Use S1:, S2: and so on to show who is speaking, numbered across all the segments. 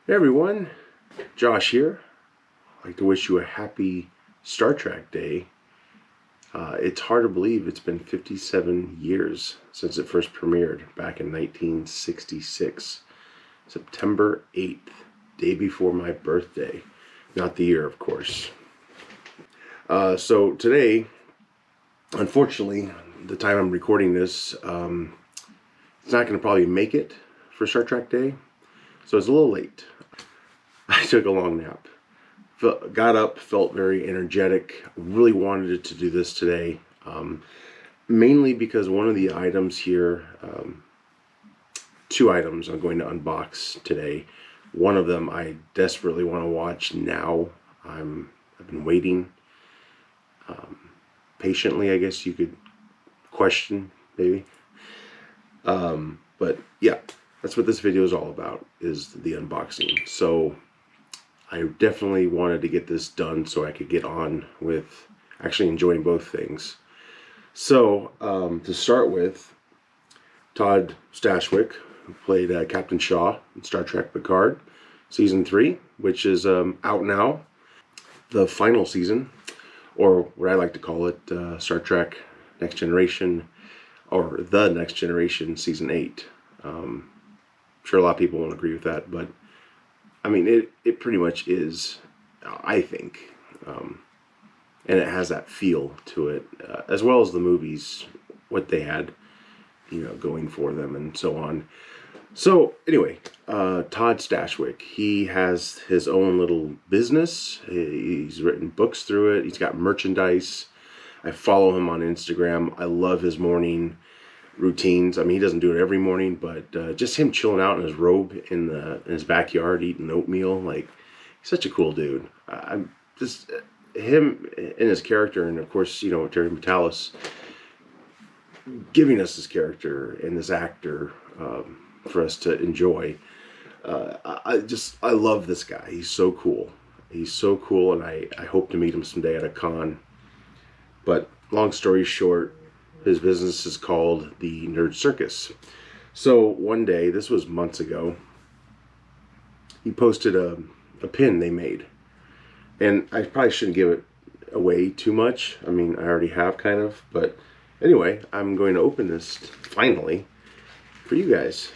S1: Hey everyone, Josh here. I'd like to wish you a happy Star Trek Day. It's hard to believe it's been 57 years since it first premiered back in 1966. September 8th, day before my birthday. Not the year, of course. So today, unfortunately, the time I'm recording this, it's not going to probably make it for Star Trek Day. So it's a little late. I took a long nap. Got up, felt very energetic. Really wanted to do this today. Mainly because one of the items here, two items I'm going to unbox today. One of them I desperately want to watch now. I've been waiting patiently, I guess you could question, maybe. But yeah, that's what this video is all about, is the unboxing. So I definitely wanted to get this done so I could get on with actually enjoying both things. So, to start with, Todd Stashwick, who played Captain Shaw in Star Trek Picard, Season 3, which is out now. The final season, or what I like to call it, Star Trek Next Generation, or The Next Generation, Season 8. I'm sure a lot of people won't agree with that, but I mean, it pretty much is, I think, and it has that feel to it, as well as the movies, what they had, going for them and so on. So anyway, Todd Stashwick, he has his own little business. He's written books through it. He's got merchandise. I follow him on Instagram. I love his morning routines. I mean, he doesn't do it every morning, but just him chilling out in his robe in his backyard eating oatmeal, like, he's such a cool dude. I'm just him and his character, and of course, Terry Matalas giving us this character and this actor for us to enjoy. I love this guy. He's so cool. He's so cool, and I hope to meet him someday at a con. But long story short, his business is called the Nerd Circus. So one day, this was months ago, he posted a pin they made. And I probably shouldn't give it away too much. I mean, I already have kind of. But anyway, I'm going to open this finally for you guys.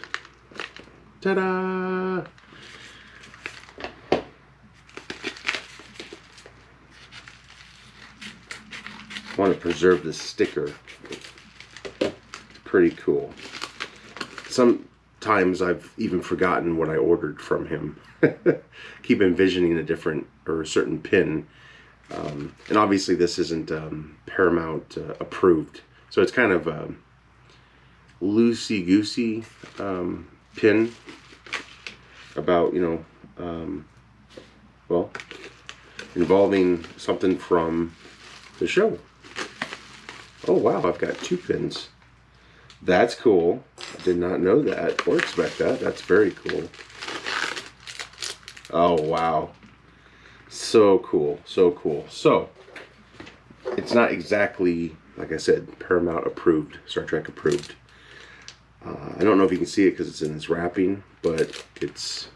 S1: Ta-da! I want to preserve this sticker. Pretty cool. Sometimes I've even forgotten what I ordered from him. Keep envisioning a certain pin. And obviously this isn't Paramount approved. So it's kind of a loosey-goosey pin about, well, involving something from the show. Oh wow, I've got two pins. That's cool. I did not know that or expect that. That's very cool. Oh wow. So cool. So cool. So, it's not exactly, like I said, Paramount approved, Star Trek approved. I don't know if you can see it because it's in this wrapping, but it's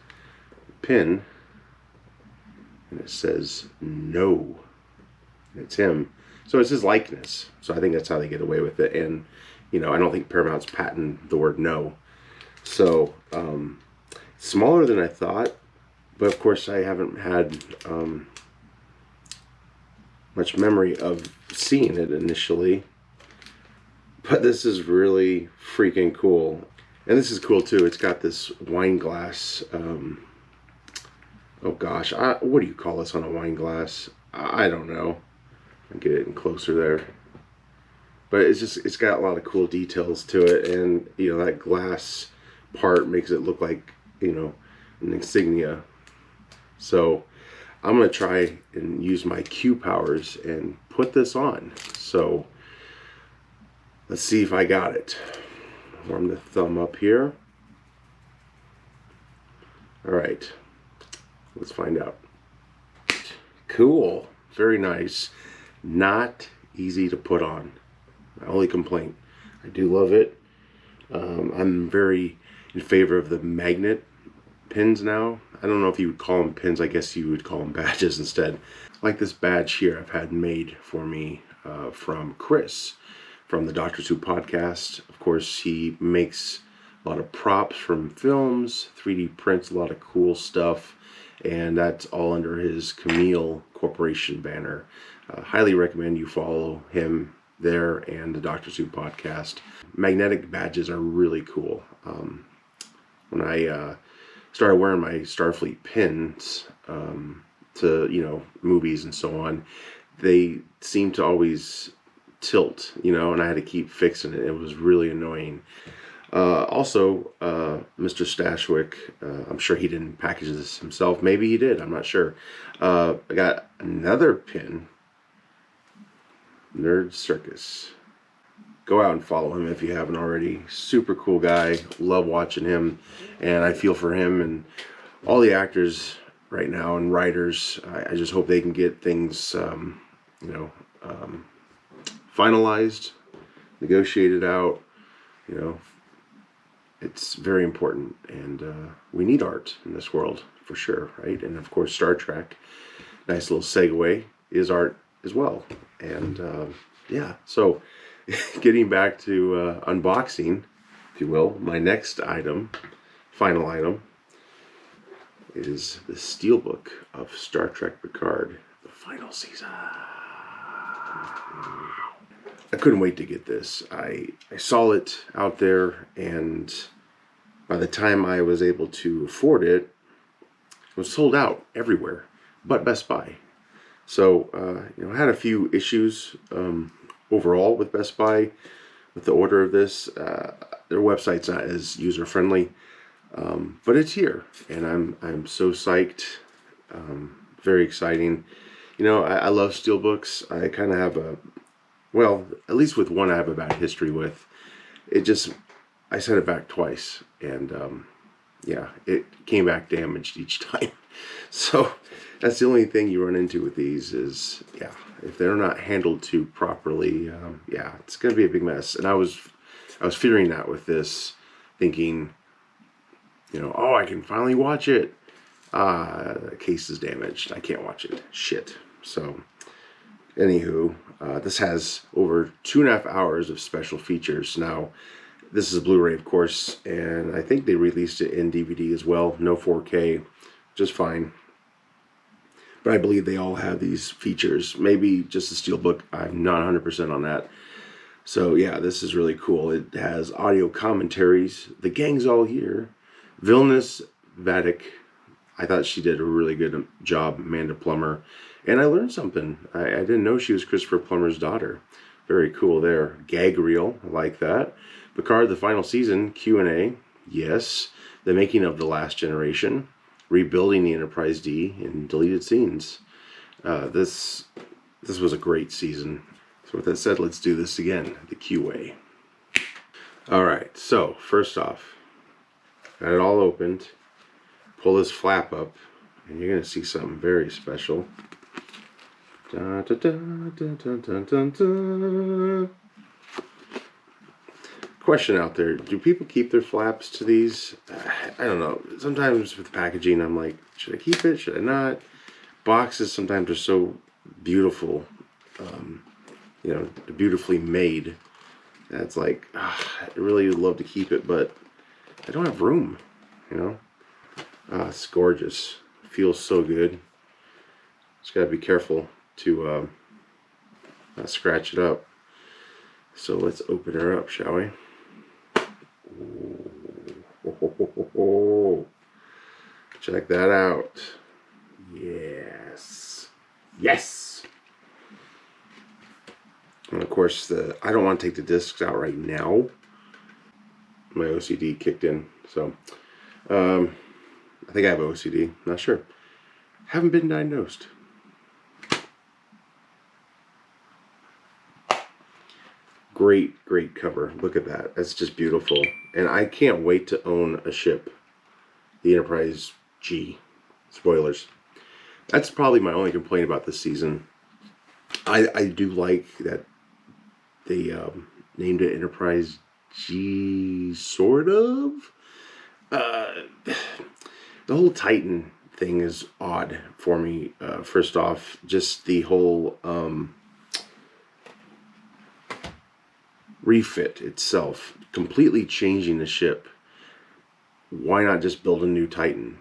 S1: a pin. And it says no. And it's him. So it's his likeness. So I think that's how they get away with it. And I don't think Paramount's patented the word no. So, smaller than I thought, but of course I haven't had much memory of seeing it initially. But this is really freaking cool. And this is cool too. It's got this wine glass. Oh gosh, what do you call this on a wine glass? I don't know. I'll get it in closer there. But it's got a lot of cool details to it, and that glass part makes it look like an insignia. So I'm gonna try and use my Q powers and put this on. So let's see if I got it. Warm the thumb up here. All right, let's find out. Cool, very nice. Not easy to put on. My only complaint. I do love it. I'm very in favor of the magnet pins now. I don't know if you would call them pins. I guess you would call them badges instead. Like this badge here I've had made for me from Chris from the Doctor Who podcast. Of course, he makes a lot of props from films, 3D prints, a lot of cool stuff, and that's all under his Camille Corporation banner. Highly recommend you follow him there and the Doctor Who podcast. Magnetic badges are really cool. When I started wearing my Starfleet pins to, you know, movies and so on, they seemed to always tilt, you know, and I had to keep fixing it. It was really annoying. Also, Mr. Stashwick, I'm sure he didn't package this himself. Maybe he did. I'm not sure. I got another pin. Nerd Circus. Go out and follow him if you haven't already. Super cool guy. Love watching him. And I feel for him and all the actors right now and writers. I just hope they can get things, finalized, negotiated out. You know, it's very important. And we need art in this world for sure, right? And of course, Star Trek, nice little segue, is art as well. And yeah, so getting back to unboxing, if you will, my next item, final item, is the Steelbook of Star Trek Picard, the final season. I couldn't wait to get this. I saw it out there, and by the time I was able to afford it, it was sold out everywhere but Best Buy. So, I had a few issues overall with Best Buy with the order of this. Their website's not as user-friendly, but it's here, and I'm so psyched. Very exciting. You know, I love steelbooks. I kind of have at least with one I have a bad history with. I sent it back twice, and yeah, it came back damaged each time. So that's the only thing you run into with these is, yeah, if they're not handled too properly, yeah, it's going to be a big mess. And I was fearing that with this, thinking, you know, oh, I can finally watch it. The case is damaged. I can't watch it. Shit. So, anywho, this has over 2.5 hours of special features. Now, this is a Blu-ray, of course, and I think they released it in DVD as well. No 4K, just fine. But I believe they all have these features. Maybe just the Steelbook. I'm not 100% on that. So yeah, this is really cool. It has audio commentaries. The gang's all here. Vilnius Vatic. I thought she did a really good job, Amanda Plummer. And I learned something. I didn't know she was Christopher Plummer's daughter. Very cool there. Gag reel. I like that. Picard, the final season, Q&A. Yes. The making of The Last Generation. Rebuilding the Enterprise D in deleted scenes. This was a great season. So with that said, let's do this again, the QA. Alright, so first off, got it all opened. Pull this flap up, and you're going to see something very special. Dun, dun, dun, dun, dun, dun, dun, dun. Question out there, do people keep their flaps to these? I don't know. Sometimes with packaging, I'm like, should I keep it? Should I not? Boxes sometimes are so beautiful, beautifully made. That's like, I really would love to keep it, but I don't have room, It's gorgeous. Feels so good. Just gotta be careful to not scratch it up. So let's open her up, shall we? Check that out. Yes. Yes. And of course, I don't want to take the discs out right now. My OCD kicked in. So, I think I have OCD. Not sure. Haven't been diagnosed. Great, great cover. Look at that. That's just beautiful. And I can't wait to own a ship. The Enterprise G. Spoilers. That's probably my only complaint about this season. I do like that they named it Enterprise G, sort of. The whole Titan thing is odd for me. First off, just the whole refit itself, completely changing the ship. Why not just build a new Titan?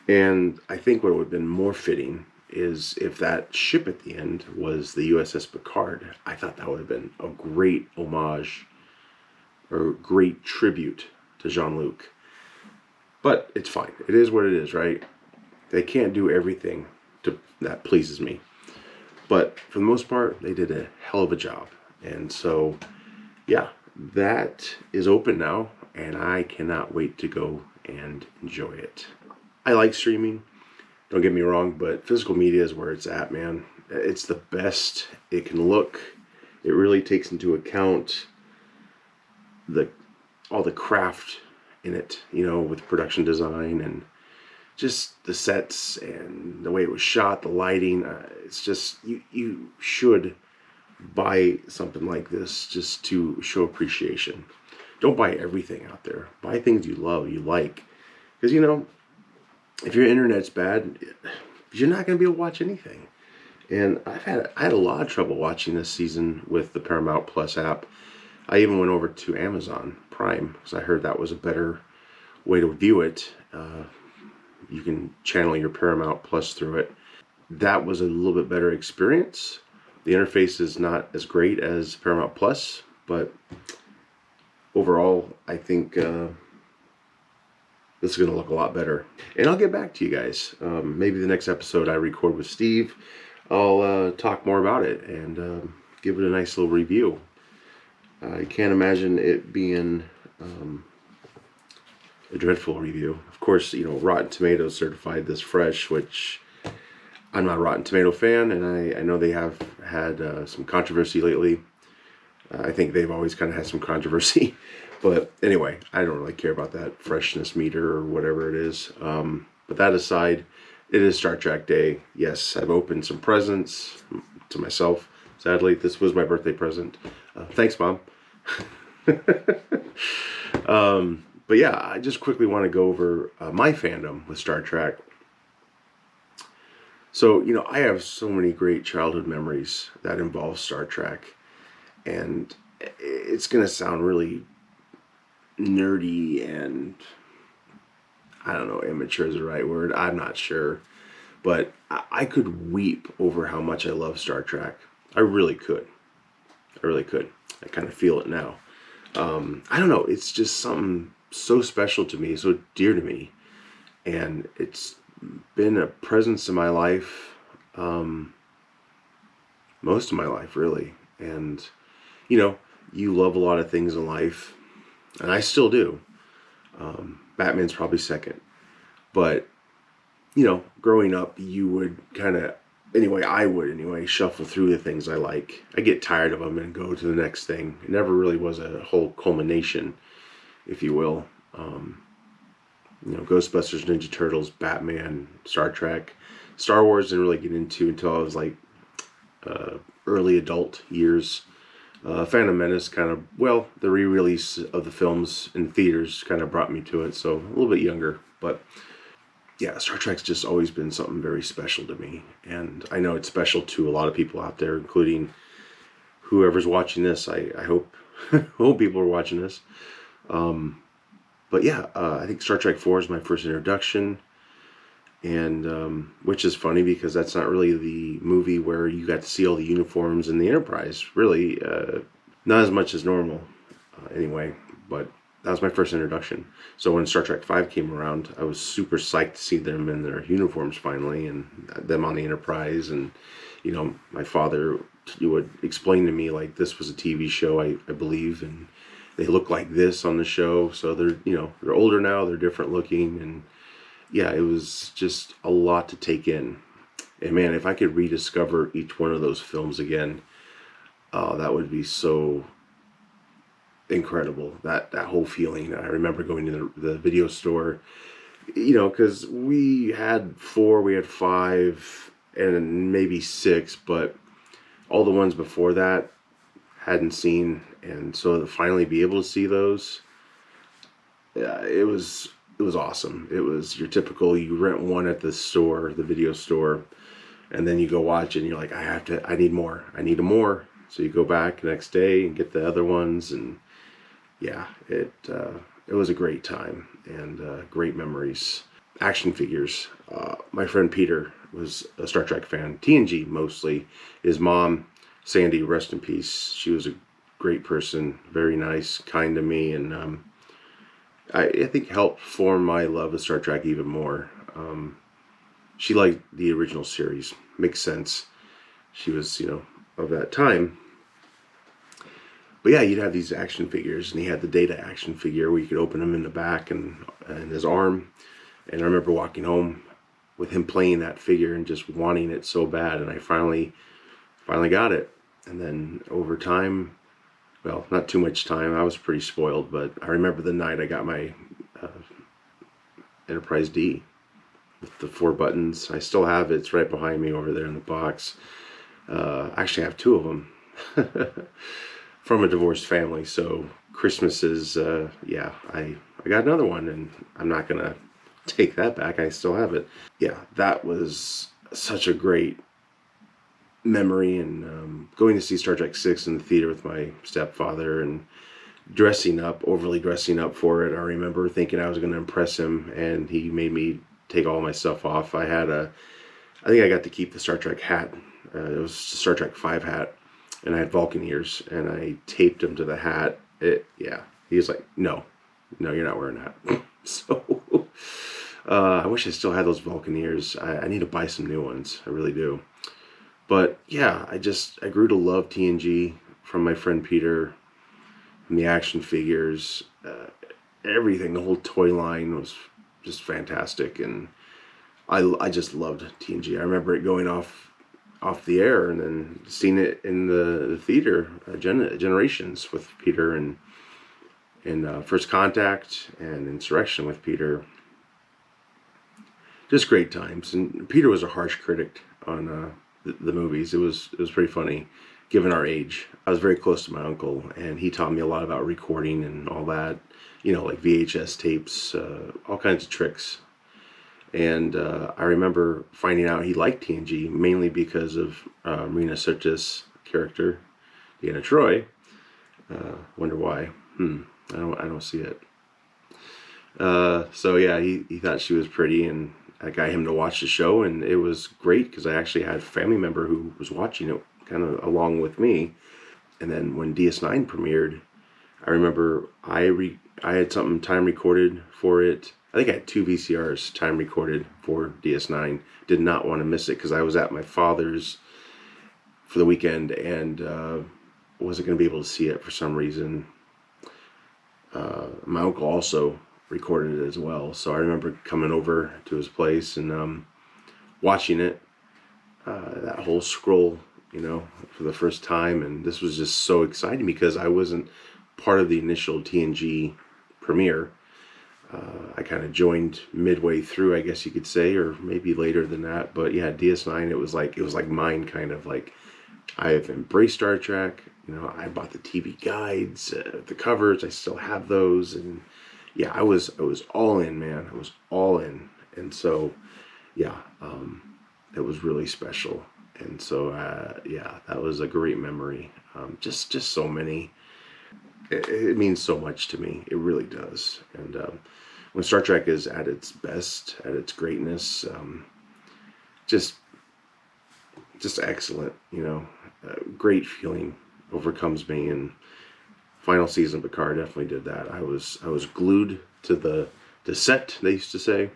S1: And I think what would have been more fitting is if that ship at the end was the USS Picard. I thought that would have been a great homage or great tribute to Jean-Luc. But it's fine. It is what it is, right? They can't do everything that pleases me. But for the most part, they did a hell of a job. And so, yeah, that is open now, and I cannot wait to go and enjoy it. I like streaming, don't get me wrong, but physical media is where it's at, man. It's the best it can look. It really takes into account all the craft in it, with production design and just the sets and the way it was shot, the lighting. It's just, you should buy something like this just to show appreciation. Don't buy everything out there. Buy things you love, you like. Because, if your internet's bad, you're not going to be able to watch anything. And I had a lot of trouble watching this season with the Paramount Plus app. I even went over to Amazon Prime because I heard that was a better way to view it. You can channel your Paramount Plus through it. That was a little bit better experience. The interface is not as great as Paramount Plus, but overall, I think this is going to look a lot better. And I'll get back to you guys. Maybe the next episode I record with Steve, I'll talk more about it and give it a nice little review. I can't imagine it being a dreadful review. Of course, Rotten Tomatoes certified this fresh, which I'm not a Rotten Tomato fan, and I know they have had some controversy lately. I think they've always kind of had some controversy. But anyway, I don't really care about that freshness meter or whatever it is. But that aside, it is Star Trek Day. Yes, I've opened some presents to myself. Sadly, this was my birthday present. Thanks, Mom. But yeah, I just quickly want to go over my fandom with Star Trek. So, I have so many great childhood memories that involve Star Trek. And it's going to sound really nerdy and, I don't know, immature is the right word. I'm not sure. But I could weep over how much I love Star Trek. I really could. I kind of feel it now. I don't know. It's just something so special to me, so dear to me. And it's been a presence in my life, most of my life, really. And, you love a lot of things in life, and I still do. Batman's probably second. But, growing up, you would I would shuffle through the things I like. I get tired of them and go to the next thing. It never really was a whole culmination, if you will. Ghostbusters, Ninja Turtles, Batman, Star Trek. Star Wars didn't really get into until I was like early adult years. Phantom Menace the re-release of the films in theaters kind of brought me to it, so a little bit younger. But yeah, Star Trek's just always been something very special to me. And I know it's special to a lot of people out there, including whoever's watching this. I hope, hope people are watching this. But yeah, I think Star Trek 4 is my first introduction. And which is funny because that's not really the movie where you got to see all the uniforms in the Enterprise. Really, not as much as normal, anyway. But that was my first introduction. So when Star Trek 5 came around, I was super psyched to see them in their uniforms finally, and them on the Enterprise. And my father would explain to me like this was a TV show, I believe, and they look like this on the show. So they're older now, they're different looking, and yeah, it was just a lot to take in. And man, if I could rediscover each one of those films again, that would be so incredible. That whole feeling. I remember going to the video store, because we had 4, we had 5, and maybe 6, but all the ones before that hadn't seen. And so to finally be able to see those, it was it was awesome. It was your typical, you rent one at the store, the video store, and then you go watch it and you're like, I need more. I need more. So you go back the next day and get the other ones, and yeah, it was a great time and great memories. Action figures. My friend Peter was a Star Trek fan, TNG mostly. His mom, Sandy, rest in peace. She was a great person, very nice, kind to me, and I think helped form my love of Star Trek even more. She liked the original series. Makes sense. She was, of that time. But yeah, you'd have these action figures, and he had the Data action figure where you could open them in the back and his arm. And I remember walking home with him playing that figure and just wanting it so bad, and I finally got it. And then over time, well, not too much time. I was pretty spoiled, but I remember the night I got my uh, Enterprise D with the 4 buttons. I still have it. It's right behind me over there in the box. I actually have 2 of them from a divorced family. So Christmas is, yeah, I got another one, and I'm not going to take that back. I still have it. Yeah, that was such a great memory, and going to see Star Trek 6 in the theater with my stepfather and overly dressing up for it. I remember thinking I was going to impress him, and he made me take all my stuff off. I think I got to keep the Star Trek hat. It was a Star Trek 5 hat, and I had Vulcan ears, and I taped them to the hat. Yeah, he was like, no, you're not wearing that. So I wish I still had those Vulcan ears. I need to buy some new ones. I really do. But yeah, I grew to love TNG from my friend Peter, and the action figures, everything. The whole toy line was just fantastic, and I just loved TNG. I remember it going off the air, and then seeing it in the theater, Generations with Peter, and in First Contact and Insurrection with Peter. Just great times. And Peter was a harsh critic on the movies. It was pretty funny, given our age. I was very close to my uncle, and he taught me a lot about recording and all that. Like VHS tapes, all kinds of tricks. And I remember finding out he liked TNG mainly because of Marina Sirtis' character, Deanna Troi. Wonder why? I don't see it. So yeah, he thought she was pretty, and I got him to watch the show, and it was great because I actually had a family member who was watching it kind of along with me. And then when DS9 premiered, I remember I had something time recorded for it. I think I had 2 VCRs time recorded for DS9. Did not want to miss it because I was at my father's for the weekend, and wasn't going to be able to see it for some reason. My uncle also recorded it as well, so I remember coming over to his place and watching it, that whole scroll, for the first time. And this was just so exciting because I wasn't part of the initial TNG premiere. I kind of joined midway through, I guess you could say, or maybe later than that. But yeah, DS9, it was like mine, kind of like I have embraced Star Trek. I bought the TV guides, the covers. I still have those, and yeah, I was all in, man. I was all in, and so yeah, it was really special. And so yeah, that was a great memory. Just so many. It means so much to me. It really does. And when Star Trek is at its best, at its greatness, just excellent. Great feeling overcomes me, and final season of Picard definitely did that. I was glued to the set, they used to say,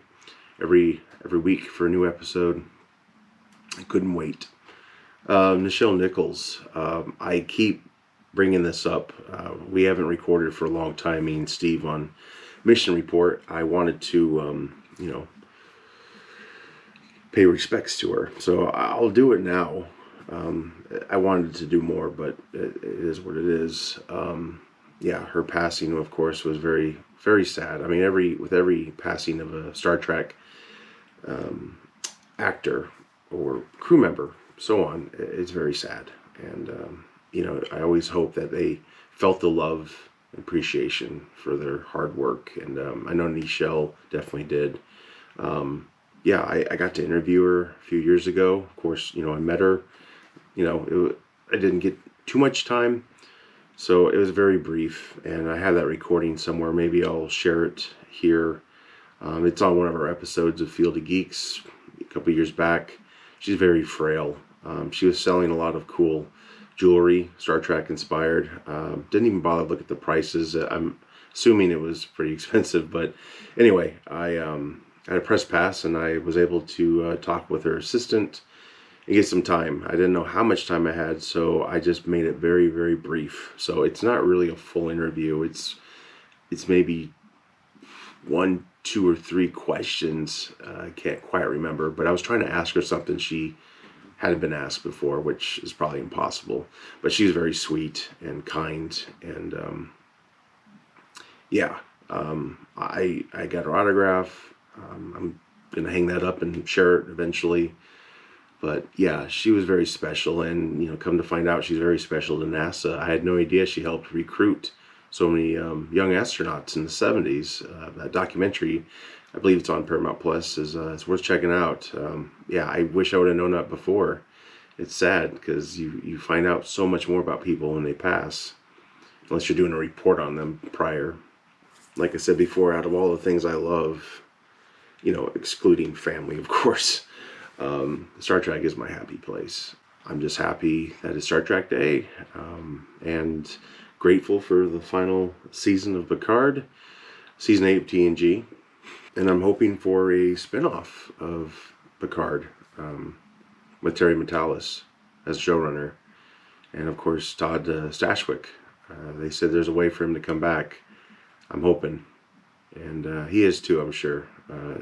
S1: every week for a new episode. I couldn't wait. Nichelle Nichols, I keep bringing this up. We haven't recorded for a long time, me and Steve, on Mission Report. I wanted to, pay respects to her, so I'll do it now. I wanted to do more, but it is what it is. Yeah, her passing, of course, was very, very sad. I mean, with every passing of a Star Trek actor or crew member, so on, it's very sad. And I always hope that they felt the love appreciation for their hard work. And I know Nichelle definitely did. Yeah, I got to interview her a few years ago. Of course, I met her. I didn't get too much time, so it was very brief. And I have that recording somewhere. Maybe I'll share it here. It's on one of our episodes of Field of Geeks a couple years back. She's very frail. She was selling a lot of cool jewelry, Star Trek inspired. Didn't even bother to look at the prices. I'm assuming it was pretty expensive, but anyway, I had a press pass and I was able to talk with her assistant and get some time. I didn't know how much time I had, so I just made it very, very brief. So it's not really a full interview. It's maybe 1, 2, or 3 questions. I can't quite remember, but I was trying to ask her something she hadn't been asked before, which is probably impossible. But she's very sweet and kind, and yeah, I got her autograph. I'm gonna hang that up and share it eventually. But yeah, she was very special, and come to find out, she's very special to NASA. I had no idea she helped recruit so many young astronauts in the '70s. That documentary, I believe it's on Paramount Plus, is it's worth checking out. Yeah, I wish I would have known that before. It's sad because you find out so much more about people when they pass, unless you're doing a report on them prior. Like I said before, out of all the things I love, excluding family, of course, Star Trek is my happy place. I'm just happy that it's Star Trek Day, and grateful for the final season of Picard, season 8 of TNG, and I'm hoping for a spinoff of Picard, with Terry Matalas as showrunner, and of course Todd Stashwick. They said there's a way for him to come back. I'm hoping, and he is too, I'm sure.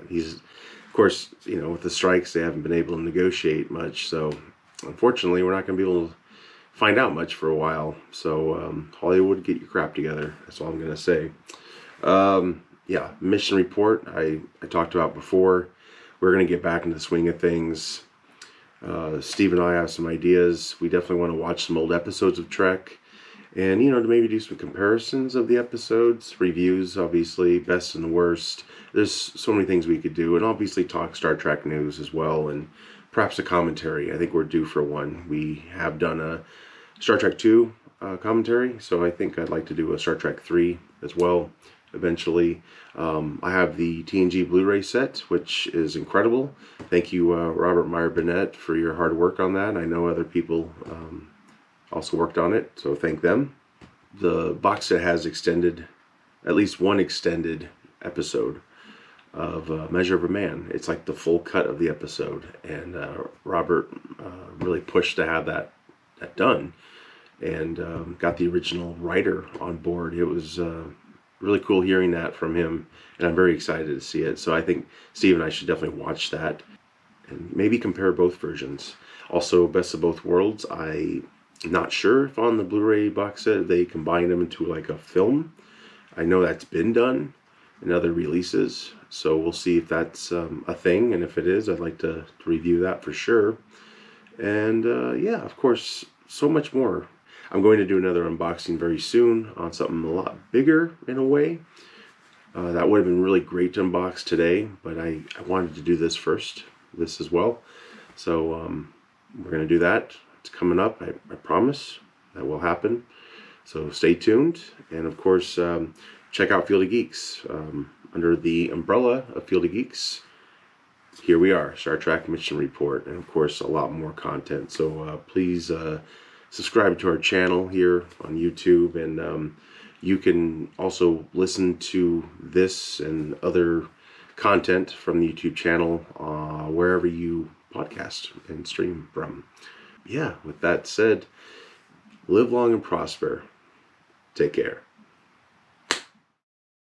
S1: He's, of course, with the strikes, they haven't been able to negotiate much, so unfortunately, we're not going to be able to find out much for a while. So, Hollywood, get your crap together. That's all I'm going to say. Yeah, mission report, I talked about before. We're going to get back into the swing of things. Steve and I have some ideas. We definitely want to watch some old episodes of Trek. And, to maybe do some comparisons of the episodes, reviews, obviously, best and the worst. There's so many things we could do, and obviously talk Star Trek news as well, and perhaps a commentary. I think we're due for one. We have done a Star Trek 2 commentary, so I think I'd like to do a Star Trek 3 as well, eventually. I have the TNG Blu-ray set, which is incredible. Thank you, Robert Meyer Burnett, for your hard work on that. I know other people also worked on it, so thank them. The box set has at least one extended episode of Measure of a Man. It's like the full cut of the episode, and Robert really pushed to have that done, and got the original writer on board. It was really cool hearing that from him, and I'm very excited to see it. So I think Steve and I should definitely watch that and maybe compare both versions. Also, Best of Both Worlds, I'm not sure if on the Blu-ray box set they combined them into like a film. I know that's been done in other releases, so we'll see if that's a thing, and if it is, I'd like to review that for sure. And yeah, of course, so much more. I'm going to do another unboxing very soon on something a lot bigger in a way. That would have been really great to unbox today, but I wanted to do this first, this as well. So we're going to do that. It's coming up, I promise. That will happen. So stay tuned. And of course, check out Field of Geeks. Under the umbrella of Field of Geeks, here we are, Star Trek Mission Report. And of course, a lot more content. So please subscribe to our channel here on YouTube. And you can also listen to this and other content from the YouTube channel wherever you podcast and stream from. Yeah, with that said, live long and prosper. Take care.